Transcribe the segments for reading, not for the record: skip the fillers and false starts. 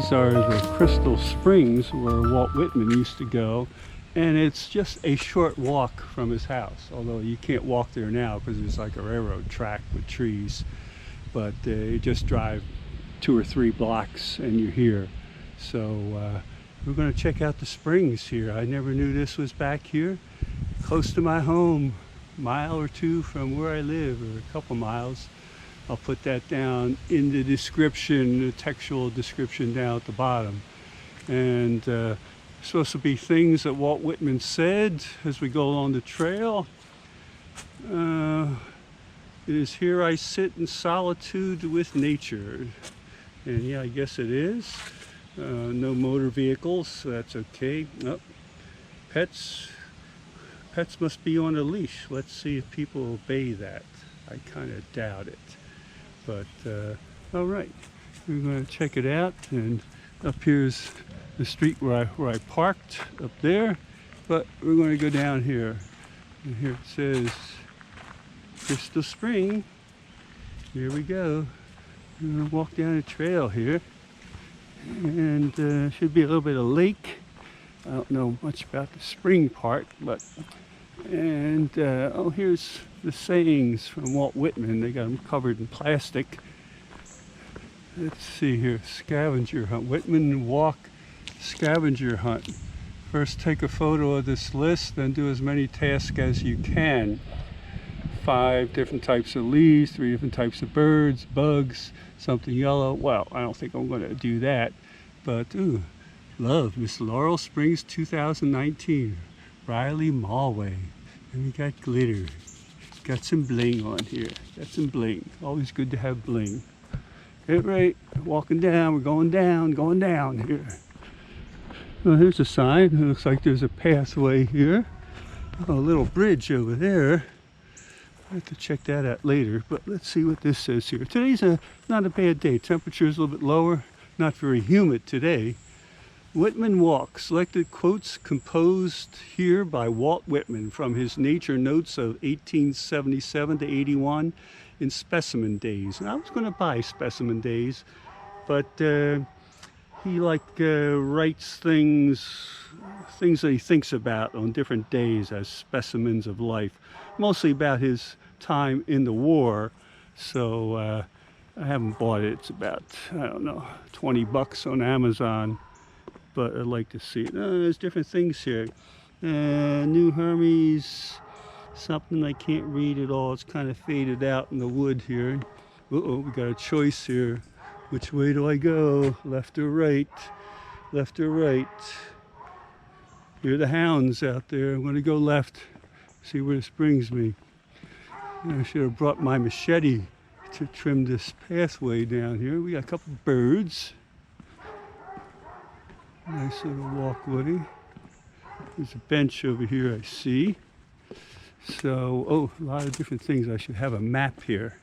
These are the crystal springs where Walt Whitman used to go, and it's just a short walk from his house, although you can't walk there now because there's like a railroad track with trees. But you just drive 2 or 3 blocks and you're here. So we're going to check out the springs here. I never knew this was back here, close to my home, a mile or 2 from where I live, or a couple miles. I'll put that down in the description, the textual description down at the bottom. And supposed to be things that Walt Whitman said as we go along the trail. It is here I sit in solitude with nature. And yeah, I guess it is. No motor vehicles, so that's okay. Oh, pets must be on a leash. Let's see if people obey that. I kind of doubt it. But all right, we're going to check it out. And up here's the street where I parked up there. But we're going to go down here. And here it says Crystal Spring. Here we go. We're going to walk down a trail here. And should be a little bit of lake. I don't know much about the spring part, but oh, here's the sayings from Walt Whitman. They got them covered in plastic. Let's see here, scavenger hunt. Whitman walk scavenger hunt. First take a photo of this list, then do as many tasks as you can. 5 different types of leaves, 3 different types of birds, bugs, something yellow. Well, I don't think I'm going to do that, but ooh, love, Miss Laurel Springs 2019, Riley Malway. And we got glitter. Got some bling on here. Got some bling. Always good to have bling. Get right, walking down. We're going down here. Well, here's a sign. It looks like there's a pathway here. Oh, a little bridge over there. I have to check that out later, but let's see what this says here. Today's not a bad day. Temperature is a little bit lower. Not very humid today. Whitman Walk, selected quotes composed here by Walt Whitman from his Nature Notes of 1877 to 81 in Specimen Days. And I was going to buy Specimen Days, but he writes things that he thinks about on different days as specimens of life, mostly about his time in the war. So I haven't bought it. It's about, I don't know, 20 bucks on Amazon. But I'd like to see it. There's different things here. New Hermes, something I can't read at all. It's kind of faded out in the wood here. Uh-oh, we got a choice here. Which way do I go? Left or right? Left or right? Here are the hounds out there. I'm going to go left. See where this brings me. I should have brought my machete to trim this pathway down here. We got a couple birds. Nice little walkway. There's a bench over here I see. So, oh, a lot of different things. I should have a map here.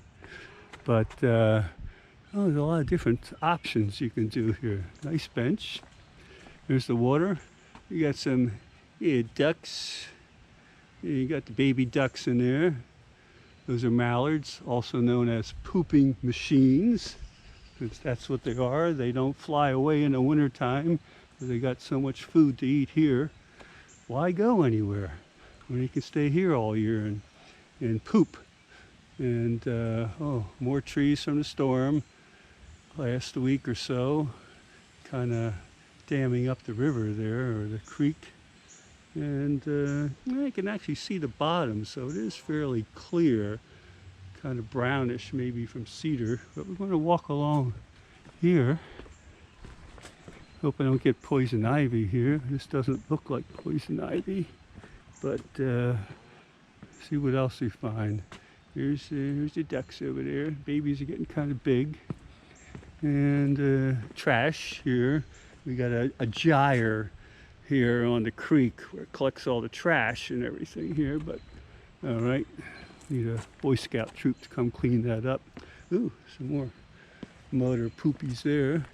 But, oh, there's a lot of different options you can do here. Nice bench. There's the water. You got some ducks. You got the baby ducks in there. Those are mallards, also known as pooping machines. Because that's what they are. They don't fly away in the wintertime. They got so much food to eat here. Why go anywhere when you can stay here all year and poop? And oh, more trees from the storm last week or so, kind of damming up the river there, or the creek. And I can actually see the bottom, so it is fairly clear, kind of brownish maybe from cedar. But we're going to walk along here. Hope I don't get poison ivy here. This doesn't look like poison ivy, but see what else we find. Here's the ducks over there. Babies are getting kind of big. And trash here. We got a gyre here on the creek where it collects all the trash and everything here. But all right, need a Boy Scout troop to come clean that up. Ooh, some more mud or poopies there.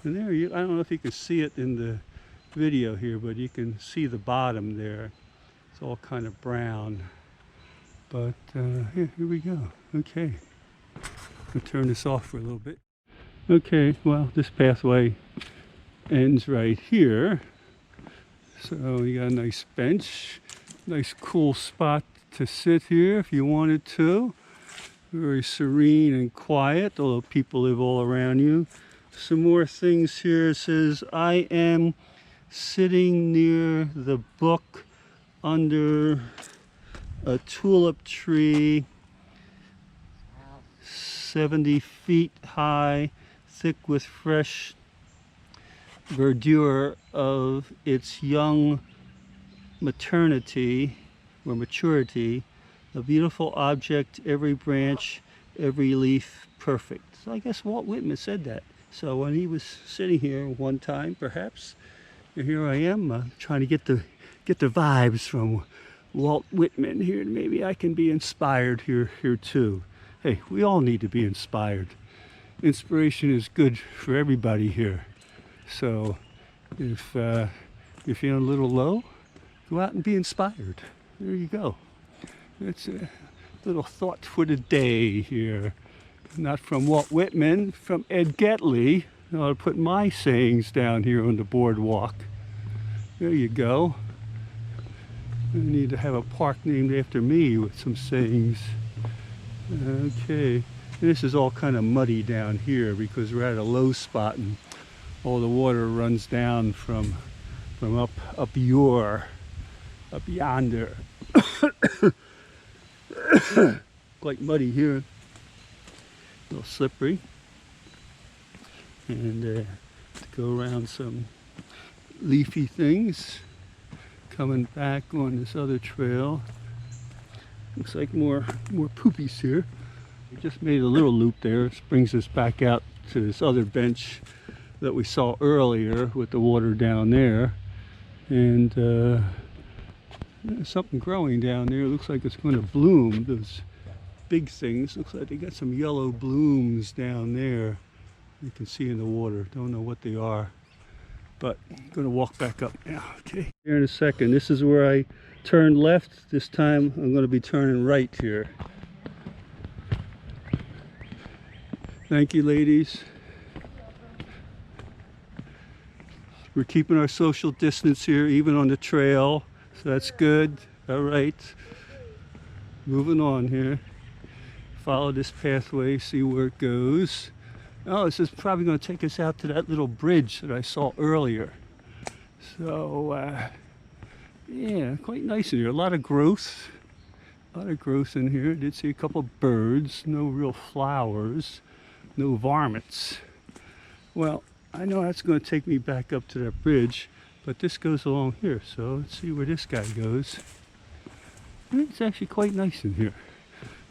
And there, I don't know if you can see it in the video here, but you can see the bottom there. It's all kind of brown. But here we go. Okay. I'll turn this off for a little bit. Okay, well, this pathway ends right here. So you got a nice bench, nice cool spot to sit here if you wanted to. Very serene and quiet, although people live all around you. Some more things here. It says, I am sitting near the book under a tulip tree 70 feet high, thick with fresh verdure of its young maternity or maturity, a beautiful object, every branch, every leaf perfect. So I guess Walt Whitman said that. So when he was sitting here one time, perhaps, and here I am trying to get the vibes from Walt Whitman here. Maybe I can be inspired here too. Hey, we all need to be inspired. Inspiration is good for everybody here. So if you're feeling a little low, go out and be inspired. There you go. It's a little thought for the day here. Not from Walt Whitman, from Ed Getley. I'll put my sayings down here on the boardwalk. There you go. I need to have a park named after me with some sayings. Okay. And this is all kind of muddy down here because we're at a low spot and all the water runs down from up yonder. Quite muddy here, a little slippery, and to go around some leafy things. Coming back on this other trail, looks like more poopies here. We just made a little loop there. This brings us back out to this other bench that we saw earlier with the water down there, and there's something growing down there. It looks like it's going to bloom. Those big things, looks like they got some yellow blooms down there you can see in the water. Don't know what they are, but I'm going to walk back up now. Okay, here in a second. This is where I turned left. This time I'm going to be turning right here. Thank you, ladies. We're keeping our social distance here, even on the trail, so that's good. All right, moving on here. Follow this pathway, see where it goes. Oh, this is probably going to take us out to that little bridge that I saw earlier. So, yeah, quite nice in here. A lot of growth. In here. I did see a couple birds. No real flowers. No varmints. Well, I know that's going to take me back up to that bridge, but this goes along here. So let's see where this guy goes. It's actually quite nice in here.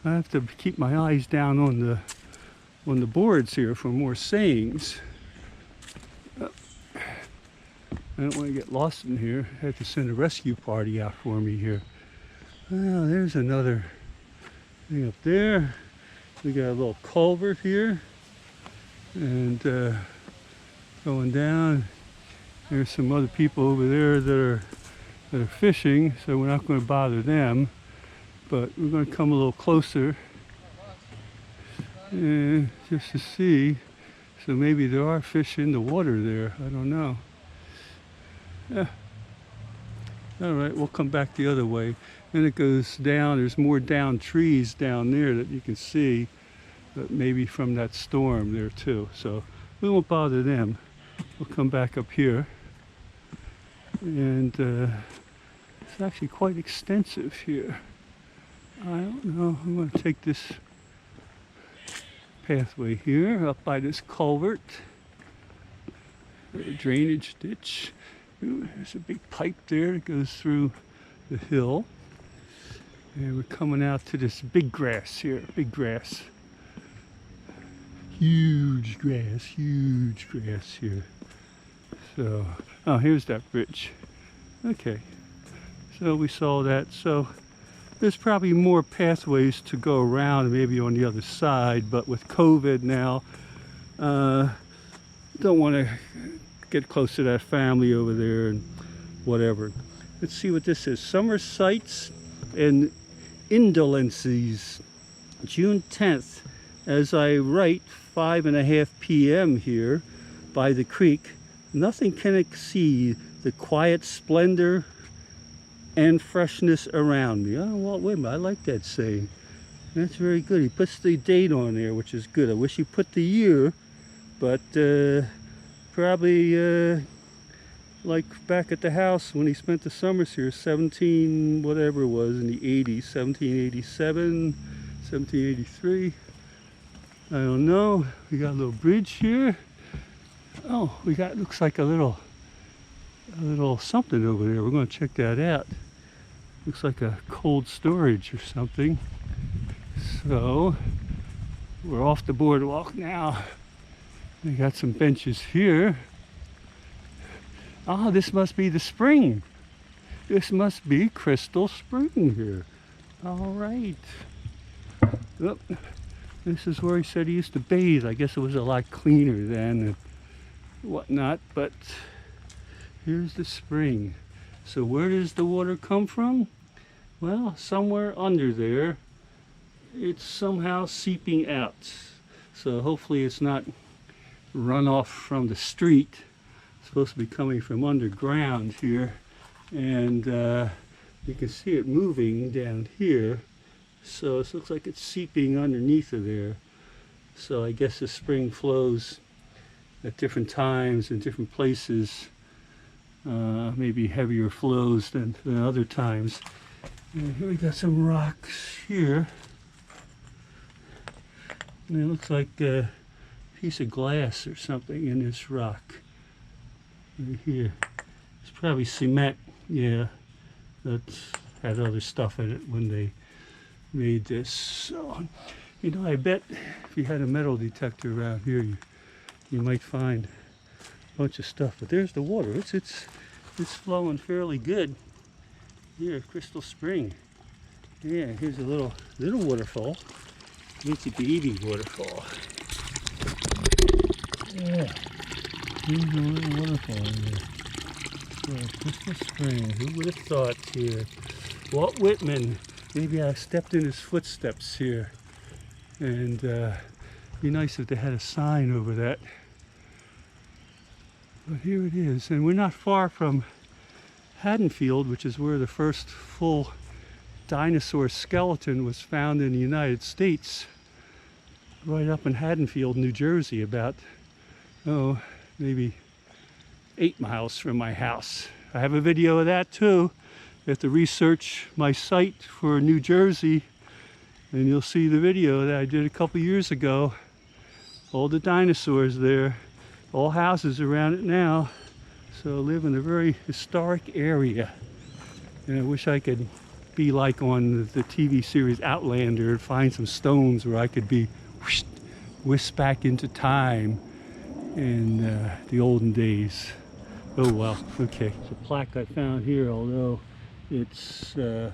I have to keep my eyes down on the boards here for more sayings. I don't want to get lost in here. I have to send a rescue party out for me here. Oh, there's another thing up there. We got a little culvert here, and going down. There's some other people over there that are fishing, so we're not going to bother them. But we're going to come a little closer and just to see. So maybe there are fish in the water there. I don't know. Yeah. All right, we'll come back the other way. Then it goes down. There's more down trees down there that you can see, but maybe from that storm there too. So we won't bother them. We'll come back up here. And it's actually quite extensive here. I don't know. I'm going to take this pathway here up by this culvert. A drainage ditch. Ooh, there's a big pipe there that goes through the hill. And we're coming out to this big grass here. Big grass. Huge grass here. So, oh, here's that bridge. Okay. So we saw that. So there's probably more pathways to go around, maybe on the other side, but with COVID now, don't want to get close to that family over there and whatever. Let's see what this is. Summer sights and indolencies, June 10th. as I write 5:30 p.m. here by the creek, nothing can exceed the quiet splendor and freshness around me. Oh, Walt Whitman, I like that saying. That's very good. He puts the date on there, which is good. I wish he put the year, but probably like back at the house when he spent the summers here, 17, whatever it was, in the 80s, 1787, 1783. I don't know. We got a little bridge here. Oh, we got, looks like a little something over there. We're going to check that out. Looks like a cold storage or something. So we're off the boardwalk now. We got some benches here. Ah, this must be the spring. This must be Crystal Spring here. All right. Oh, this is where he said he used to bathe. I guess it was a lot cleaner then and whatnot, but here's the spring. So where does the water come from? Well, somewhere under there. It's somehow seeping out. So hopefully it's not runoff from the street. It's supposed to be coming from underground here. And you can see it moving down here. So it looks like it's seeping underneath of there. So I guess the spring flows at different times in different places. Maybe heavier flows than other times. And here we got some rocks here. And it looks like a piece of glass or something in this rock. Right here. It's probably cement, yeah. That had other stuff in it when they made this. So, you know, I bet if you had a metal detector around here, you might find a bunch of stuff. But there's the water. It's flowing fairly good. Here, Crystal Spring. Yeah, here's a little waterfall. It's a baby waterfall. Yeah, here's a little waterfall here. So, Crystal Spring. Who would have thought here? Walt Whitman. Maybe I stepped in his footsteps here. And be nice if they had a sign over that. But here it is, and we're not far from Haddonfield, which is where the first full dinosaur skeleton was found in the United States, right up in Haddonfield, New Jersey, about, maybe 8 miles from my house. I have a video of that too. You have to research my site for New Jersey, and you'll see the video that I did a couple years ago. All the dinosaurs there, all houses around it now. So I live in a very historic area. And I wish I could be like on the TV series Outlander and find some stones where I could be whisked back into time in the olden days. Oh well, okay. The plaque I found here, although it's, try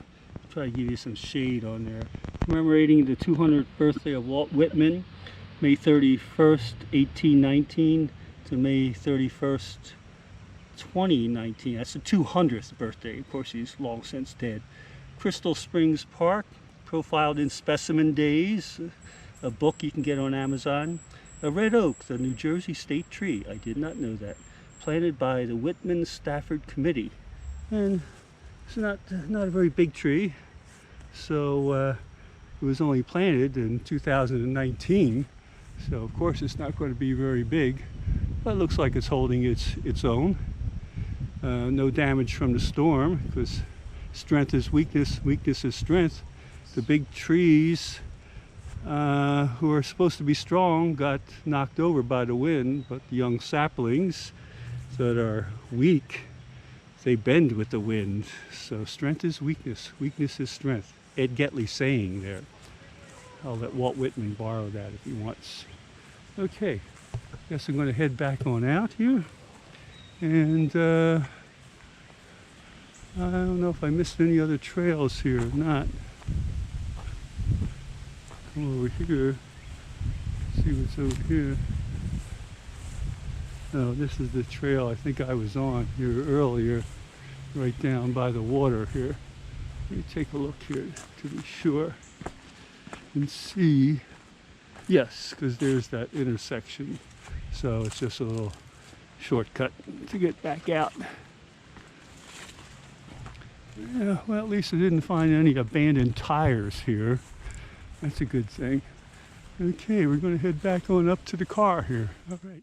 to give you some shade on there. Commemorating the 200th birthday of Walt Whitman, May 31st, 1819 to May 31st, 2019. That's the 200th birthday. Of course, he's long since dead. Crystal Springs Park, profiled in Specimen Days, a book you can get on Amazon. A red oak, the New Jersey state tree. I did not know that. Planted by the Whitman-Stafford Committee. And it's not a very big tree. So it was only planted in 2019. So of course it's not going to be very big. But it looks like it's holding its own. No damage from the storm, because strength is weakness, weakness is strength. The big trees who are supposed to be strong got knocked over by the wind, but the young saplings that are weak, they bend with the wind. So strength is weakness, weakness is strength. Ed Getley saying there. I'll let Walt Whitman borrow that if he wants. Okay, guess I'm going to head back on out here. And I don't know if I missed any other trails here or not. Come over here, see what's over here. Oh, this is the trail I think I was on here earlier, right down by the water here. Let me take a look here to be sure and see. Yes, because there's that intersection. So it's just a little shortcut to get back out. Yeah, well, at least I didn't find any abandoned tires here. That's a good thing. Okay, we're going to head back on up to the car here. All right.